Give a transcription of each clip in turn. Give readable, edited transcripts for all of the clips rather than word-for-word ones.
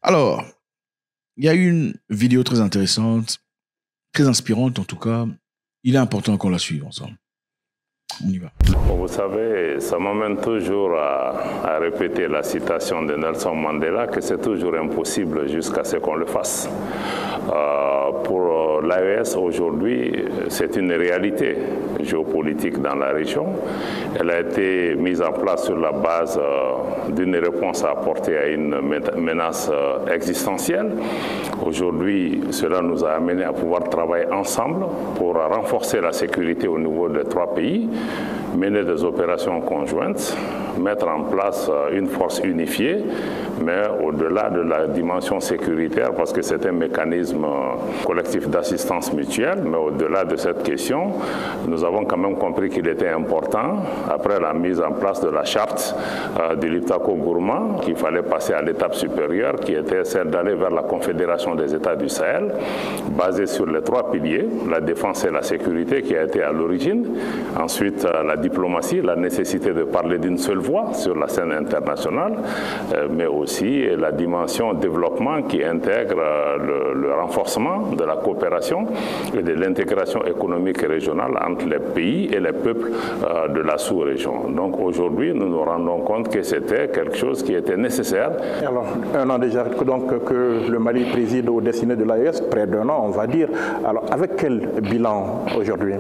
Alors, il y a eu une vidéo très intéressante, très inspirante en tout cas. Il est important qu'on la suive ensemble. On y va. Vous savez, ça m'amène toujours à répéter la citation de Nelson Mandela que c'est toujours impossible jusqu'à ce qu'on le fasse. Pour l'AES aujourd'hui, c'est une réalité géopolitique dans la région. Elle a été mise en place sur la base d'une réponse à apporter à une menace existentielle. Aujourd'hui, cela nous a amené à pouvoir travailler ensemble pour renforcer la sécurité au niveau des trois pays, mener des opérations conjointes, mettre en place une force unifiée, mais au-delà de la dimension sécuritaire, parce que c'est un mécanisme collectif d'assistance mutuelle, mais au-delà de cette question, nous avons quand même compris qu'il était important, après la mise en place de la charte du Liptako-Gourma, qu'il fallait passer à l'étape supérieure, qui était celle d'aller vers la Confédération des États du Sahel, basée sur les trois piliers, la défense et la sécurité qui a été à l'origine, ensuite la diplomatie, la nécessité de parler d'une seule voix sur la scène internationale, mais aussi la dimension développement qui intègre le renforcement de la coopération et de l'intégration économique et régionale entre les pays et les peuples de la sous-région. Donc aujourd'hui, nous nous rendons compte que c'était quelque chose qui était nécessaire. Alors, un an déjà donc, que le Mali préside aux destinées de l'AES, près d'un an on va dire. Alors avec quel bilan aujourd'hui ?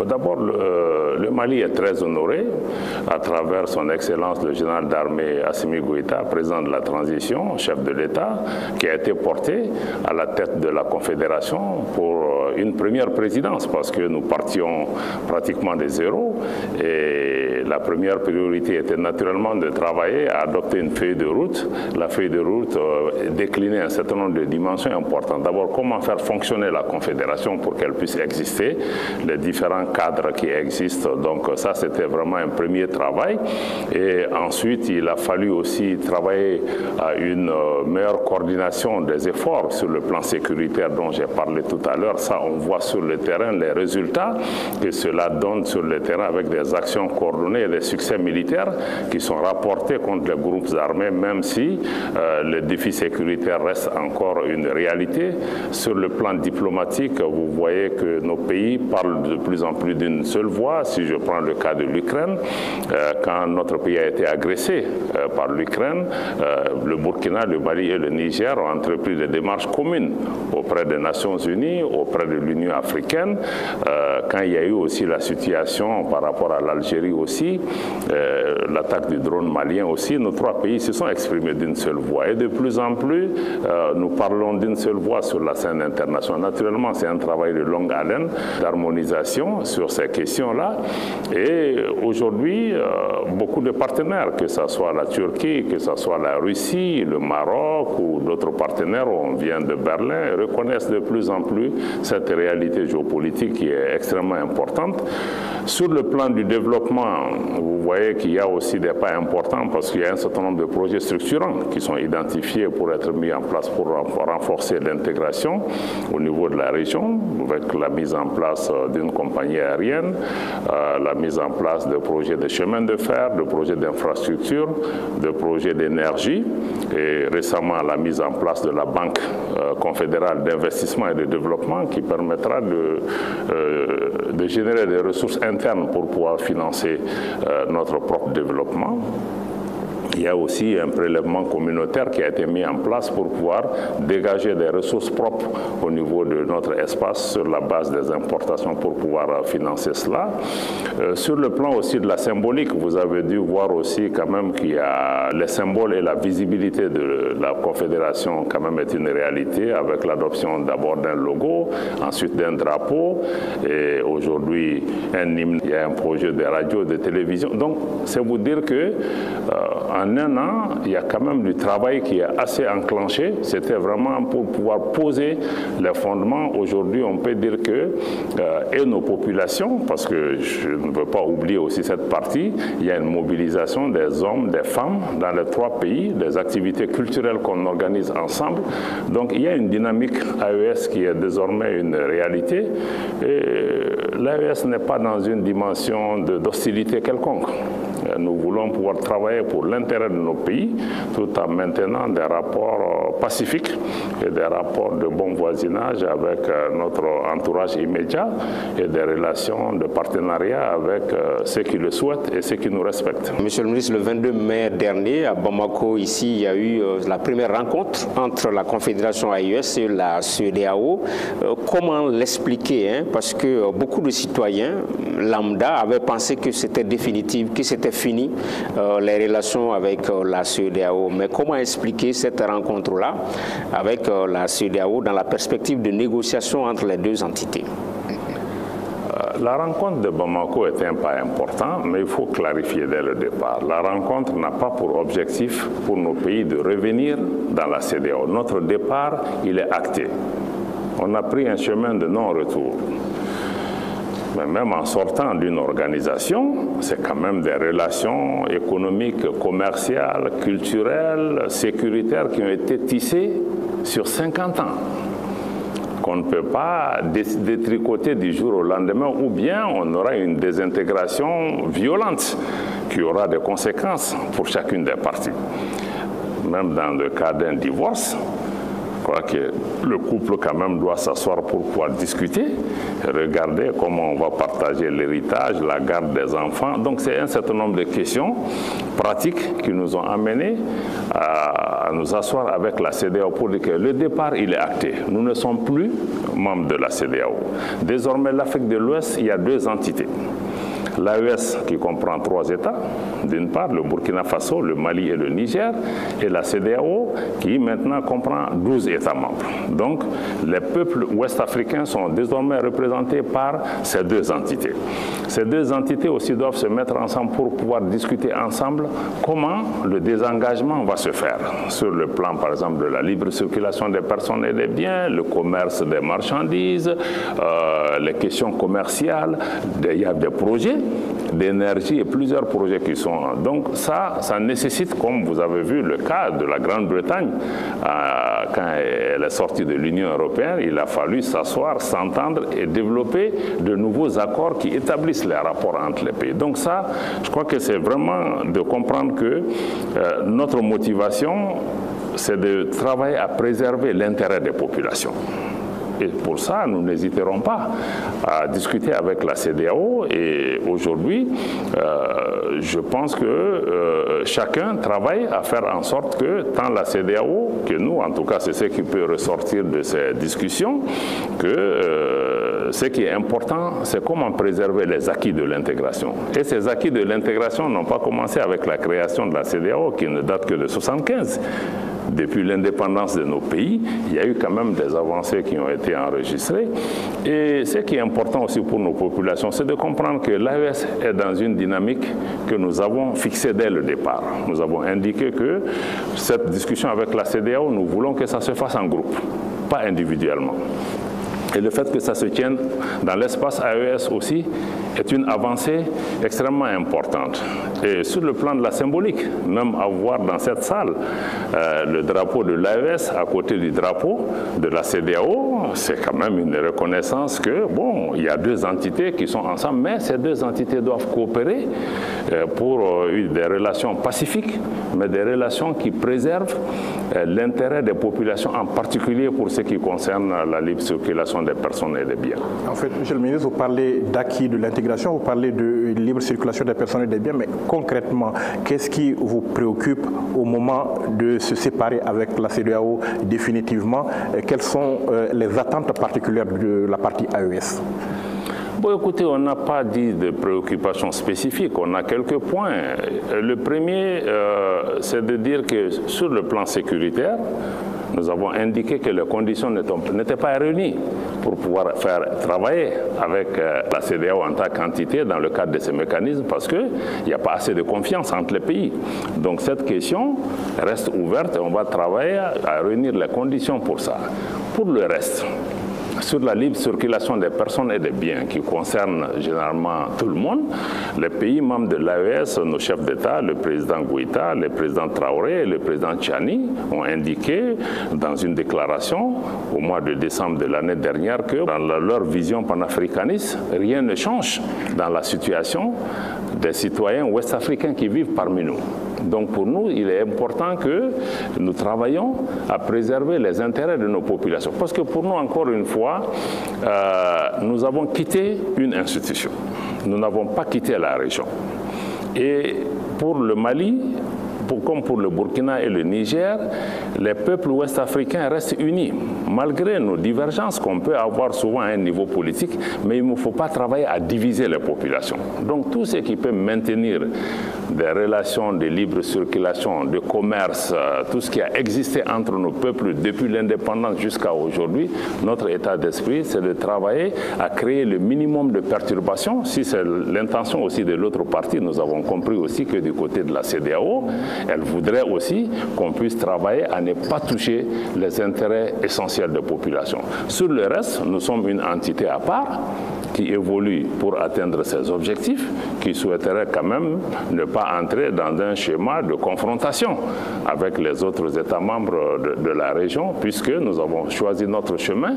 D'abord, le Mali est très honoré à travers son Excellence le général d'armée Assimi Goïta, président de la transition, chef de l'État, qui a été porté à la tête de la Confédération pour une première présidence, parce que nous partions pratiquement de zéro et la première priorité était naturellement de travailler à adopter une feuille de route. La feuille de route déclinait un certain nombre de dimensions importantes. D'abord, comment faire fonctionner la Confédération pour qu'elle puisse exister, les différents cadres qui existent. Donc ça, c'était vraiment un premier travail. Et ensuite, il a fallu aussi travailler à une meilleure coordination des efforts sur le plan sécuritaire dont j'ai parlé tout à l'heure. Ça, on voit sur le terrain les résultats que cela donne sur le terrain avec des actions coordonnées et des succès militaires qui sont rapportés contre les groupes armés, même si le défi sécuritaire reste encore une réalité. Sur le plan diplomatique, vous voyez que nos pays parlent de plus en plus d'une seule voix. Si je prends le cas de l'Ukraine, quand notre pays a été agressé par l'Ukraine, le Burkina, le Mali et le Niger ont entrepris des démarches communes auprès des Nations Unies, auprès de l'Union africaine. Quand il y a eu aussi la situation par rapport à l'Algérie aussi, l'attaque du drone malien aussi, nos trois pays se sont exprimés d'une seule voix. Et de plus en plus, nous parlons d'une seule voix sur la scène internationale. Naturellement, c'est un travail de longue haleine, d'harmonisation sur ces questions-là. Et aujourd'hui, beaucoup de partenaires, que ce soit la Turquie, que ce soit la Russie, le Maroc ou d'autres partenaires, on vient de Berlin, reconnaissent de plus en plus cette réalité géopolitique qui est extrêmement importante. Sur le plan du développement, vous voyez qu'il y a aussi des pas importants parce qu'il y a un certain nombre de projets structurants qui sont identifiés pour être mis en place pour renforcer l'intégration au niveau de la région, avec la mise en place d'une compagnie aérienne, la mise en place de projets de chemin de fer, de projets d'infrastructure, de projets d'énergie et récemment la mise en place de la Banque confédérale d'investissement et de développement qui permettra de générer des ressources internes pour pouvoir financer notre propre développement. Il y a aussi un prélèvement communautaire qui a été mis en place pour pouvoir dégager des ressources propres au niveau de notre espace sur la base des importations pour pouvoir financer cela. Sur le plan aussi de la symbolique, vous avez dû voir aussi quand même qu'il y a les symboles et la visibilité de la Confédération quand même est une réalité avec l'adoption d'abord d'un logo, ensuite d'un drapeau et aujourd'hui un hymne. Il y a un projet de radio, de télévision. Donc c'est vous dire que en un an, il y a quand même du travail qui est assez enclenché. C'était vraiment pour pouvoir poser les fondements. Aujourd'hui, on peut dire que, et nos populations, parce que je ne veux pas oublier aussi cette partie, il y a une mobilisation des hommes, des femmes dans les trois pays, des activités culturelles qu'on organise ensemble. Donc il y a une dynamique AES qui est désormais une réalité. Et l'AES n'est pas dans une dimension d'hostilité quelconque. Nous voulons pouvoir travailler pour l'intérêt de nos pays tout en maintenant des rapports pacifiques et des rapports de bon voisinage avec notre entourage immédiat et des relations de partenariat avec ceux qui le souhaitent et ceux qui nous respectent. Monsieur le ministre, le 22 mai dernier, à Bamako, ici, il y a eu la première rencontre entre la Confédération AES et la CEDEAO. Comment l'expliquer, hein? Parce que beaucoup de citoyens lambda avaient pensé que c'était définitif, que c'était fini, les relations avec la CEDEAO. Mais comment expliquer cette rencontre-là avec la CEDEAO dans la perspective de négociation entre les deux entités? La rencontre de Bamako est un pas important, mais il faut clarifier dès le départ. La rencontre n'a pas pour objectif pour nos pays de revenir dans la CEDEAO. Notre départ, il est acté. On a pris un chemin de non-retour. Mais même en sortant d'une organisation, c'est quand même des relations économiques, commerciales, culturelles, sécuritaires qui ont été tissées sur 50 ans. Qu'on ne peut pas détricoter du jour au lendemain, ou bien on aura une désintégration violente qui aura des conséquences pour chacune des parties. Même dans le cas d'un divorce, je crois que le couple quand même doit s'asseoir pour pouvoir discuter, regarder comment on va partager l'héritage, la garde des enfants. Donc c'est un certain nombre de questions pratiques qui nous ont amenés à nous asseoir avec la CEDEAO pour dire que le départ, il est acté. Nous ne sommes plus membres de la CEDEAO. Désormais, l'Afrique de l'Ouest, il y a deux entités. L'AES qui comprend 3 États, d'une part le Burkina Faso, le Mali et le Niger, et la CEDEAO qui maintenant comprend 12 États membres. Donc les peuples ouest-africains sont désormais représentés par ces deux entités. Ces deux entités aussi doivent se mettre ensemble pour pouvoir discuter ensemble comment le désengagement va se faire sur le plan par exemple de la libre circulation des personnes et des biens, le commerce des marchandises, les questions commerciales, il y a des projets d'énergie et plusieurs projets qui sont... Donc ça nécessite, comme vous avez vu le cas de la Grande-Bretagne, quand elle est sortie de l'Union européenne, il a fallu s'asseoir, s'entendre et développer de nouveaux accords qui établissent les rapports entre les pays. Donc ça, je crois que c'est vraiment de comprendre que notre motivation, c'est de travailler à préserver l'intérêt des populations. Et pour ça, nous n'hésiterons pas à discuter avec la CEDEAO. Et aujourd'hui, je pense que chacun travaille à faire en sorte que tant la CEDEAO, que nous, en tout cas, c'est ce qui peut ressortir de ces discussions, que ce qui est important, c'est comment préserver les acquis de l'intégration. Et ces acquis de l'intégration n'ont pas commencé avec la création de la CEDEAO, qui ne date que de 1975. Depuis l'indépendance de nos pays, il y a eu quand même des avancées qui ont été enregistrées. Et ce qui est important aussi pour nos populations, c'est de comprendre que l'AES est dans une dynamique que nous avons fixée dès le départ. Nous avons indiqué que cette discussion avec la CEDEAO, nous voulons que ça se fasse en groupe, pas individuellement. Et le fait que ça se tienne dans l'espace AES aussi est une avancée extrêmement importante. Et sur le plan de la symbolique, même avoir dans cette salle le drapeau de l'AES à côté du drapeau de la CEDEAO, c'est quand même une reconnaissance que, bon, il y a deux entités qui sont ensemble, mais ces deux entités doivent coopérer pour des relations pacifiques, mais des relations qui préservent l'intérêt des populations, en particulier pour ce qui concerne la libre circulation des personnes et des biens. En fait, Monsieur le ministre, vous parlez d'acquis de l'intégration, vous parlez de libre circulation des personnes et des biens, mais concrètement, qu'est-ce qui vous préoccupe au moment de se séparer avec la CEDEAO définitivement? Quelles sont les attentes particulières de la partie AES? Bon, écoutez, on n'a pas dit de préoccupations spécifiques, on a quelques points. Le premier, c'est de dire que sur le plan sécuritaire, nous avons indiqué que les conditions n'étaient pas réunies pour pouvoir faire travailler avec la CEDEAO en tant qu'entité dans le cadre de ces mécanismes parce qu'il n'y a pas assez de confiance entre les pays. Donc cette question reste ouverte et on va travailler à réunir les conditions pour ça. Pour le reste, sur la libre circulation des personnes et des biens qui concerne généralement tout le monde, les pays membres de l'AES, nos chefs d'État, le président Goïta, le président Traoré et le président Tchani ont indiqué dans une déclaration au mois de décembre de l'année dernière que dans leur vision panafricaniste, rien ne change dans la situation des citoyens ouest-africains qui vivent parmi nous. Donc pour nous, il est important que nous travaillions à préserver les intérêts de nos populations. Parce que pour nous, encore une fois, nous avons quitté une institution. Nous n'avons pas quitté la région. Et pour le Mali, comme pour le Burkina et le Niger, les peuples ouest-africains restent unis, malgré nos divergences qu'on peut avoir souvent à un niveau politique, mais il ne faut pas travailler à diviser les populations. Donc tout ce qui peut maintenir des relations de libre circulation, de commerce, tout ce qui a existé entre nos peuples depuis l'indépendance jusqu'à aujourd'hui, notre état d'esprit, c'est de travailler à créer le minimum de perturbations. Si c'est l'intention aussi de l'autre partie, nous avons compris aussi que du côté de la CEDEAO, elle voudrait aussi qu'on puisse travailler à ne pas toucher les intérêts essentiels de la population. Sur le reste, nous sommes une entité à part qui évolue pour atteindre ses objectifs, qui souhaiterait quand même ne pas entrer dans un schéma de confrontation avec les autres États membres de la région, puisque nous avons choisi notre chemin.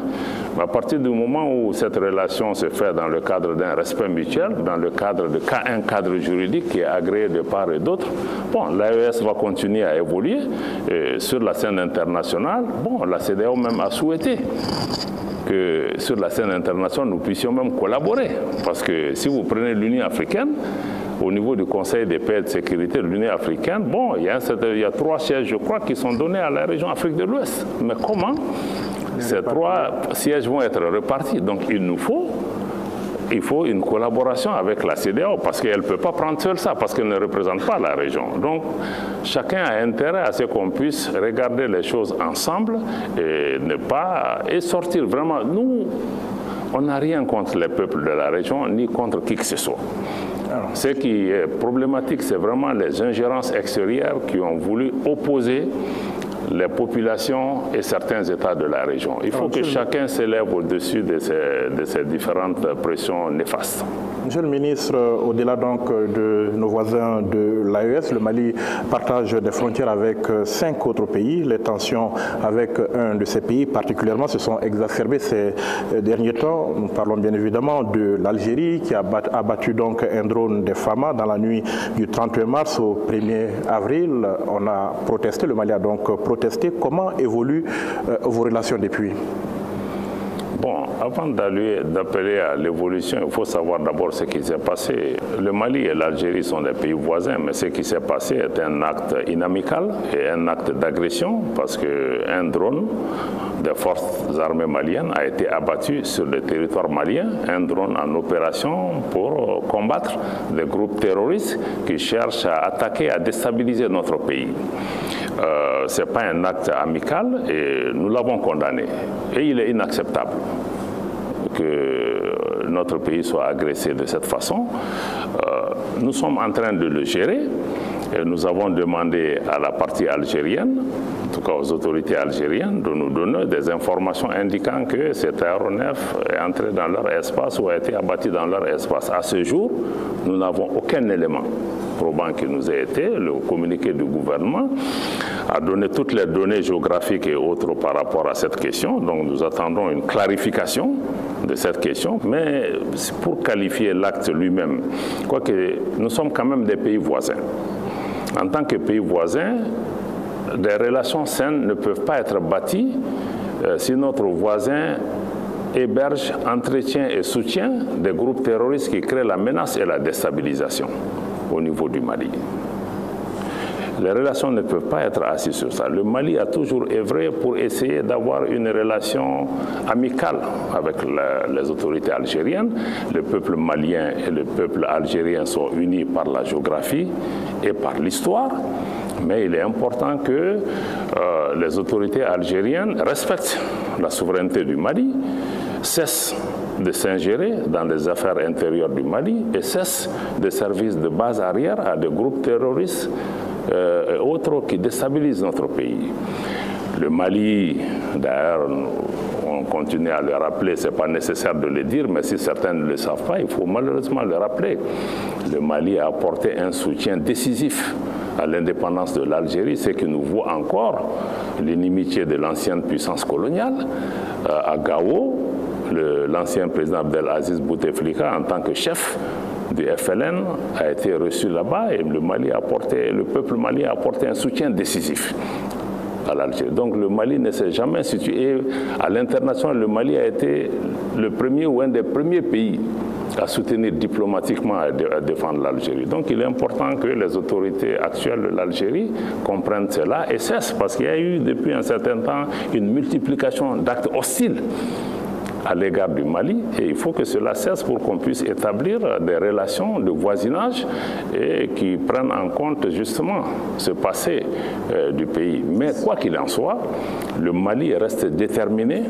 À partir du moment où cette relation se fait dans le cadre d'un respect mutuel, dans le cadre d'un cadre juridique qui est agréé de part et d'autre, bon, l'AES va continuer à évoluer. Et sur la scène internationale, bon, la CEDEAO même a souhaité que sur la scène internationale, nous puissions même collaborer. Parce que si vous prenez l'Union africaine, au niveau du Conseil de paix et de sécurité de l'Union africaine, bon, il y a 3 sièges, je crois, qui sont donnés à la région Afrique de l'Ouest. Mais comment ces 3 sièges vont être répartis? Donc il faut une collaboration avec la CEDEAO parce qu'elle ne peut pas prendre seule ça, parce qu'elle ne représente pas la région. Donc, chacun a intérêt à ce qu'on puisse regarder les choses ensemble et sortir vraiment. Nous, on n'a rien contre les peuples de la région, ni contre qui que ce soit. Ce qui est problématique, c'est vraiment les ingérences extérieures qui ont voulu opposer les populations et certains États de la région. Il faut que chacun s'élève au-dessus de ces différentes pressions néfastes. Monsieur le ministre, au-delà donc de nos voisins de l'AES, le Mali partage des frontières avec 5 autres pays. Les tensions avec un de ces pays particulièrement se sont exacerbées ces derniers temps. Nous parlons bien évidemment de l'Algérie qui a abattu donc un drone des FAMA dans la nuit du 31 mars au 1er avril. On a protesté, le Mali a donc protesté. Comment évoluent vos relations depuis ? Bon, avant d'appeler à l'évolution, il faut savoir d'abord ce qui s'est passé. Le Mali et l'Algérie sont des pays voisins, mais ce qui s'est passé est un acte inamical et un acte d'agression parce qu'un drone des forces armées maliennes a été abattu sur le territoire malien, un drone en opération pour combattre des groupes terroristes qui cherchent à attaquer, à déstabiliser notre pays. Ce n'est pas un acte amical et nous l'avons condamné. Et il est inacceptable que notre pays soit agressé de cette façon. Nous sommes en train de le gérer et nous avons demandé à la partie algérienne, en tout cas aux autorités algériennes, de nous donner des informations indiquant que cet aéronef est entré dans leur espace ou a été abattu dans leur espace. À ce jour, nous n'avons aucun élément probant qui nous ait été. Le communiqué du gouvernement a donné toutes les données géographiques et autres par rapport à cette question. Donc nous attendons une clarification de cette question. Mais pour qualifier l'acte lui-même, quoique nous sommes quand même des pays voisins. En tant que pays voisins, des relations saines ne peuvent pas être bâties si notre voisin héberge, entretient et soutient des groupes terroristes qui créent la menace et la déstabilisation au niveau du Mali. Les relations ne peuvent pas être assises sur ça. Le Mali a toujours œuvré pour essayer d'avoir une relation amicale avec les autorités algériennes. Le peuple malien et le peuple algérien sont unis par la géographie et par l'histoire. Mais il est important que les autorités algériennes respectent la souveraineté du Mali, cessent de s'ingérer dans les affaires intérieures du Mali et cessent de servir de base arrière à des groupes terroristes et autres qui déstabilisent notre pays. Le Mali, d'ailleurs, on continue à le rappeler, ce n'est pas nécessaire de le dire, mais si certains ne le savent pas, il faut malheureusement le rappeler. Le Mali a apporté un soutien décisif à l'indépendance de l'Algérie, ce qui nous vaut encore l'inimitié de l'ancienne puissance coloniale. À Gao, l'ancien président Abdelaziz Bouteflika, en tant que chef du FLN, a été reçu là-bas et le peuple malien a apporté un soutien décisif à l'Algérie. Donc le Mali ne s'est jamais situé à l'international. Le Mali a été le premier ou un des premiers pays à soutenir diplomatiquement et à défendre l'Algérie. Donc il est important que les autorités actuelles de l'Algérie comprennent cela et cessent, parce qu'il y a eu depuis un certain temps une multiplication d'actes hostiles à l'égard du Mali, et il faut que cela cesse pour qu'on puisse établir des relations de voisinage et qui prennent en compte justement ce passé du pays. Mais quoi qu'il en soit, le Mali reste déterminé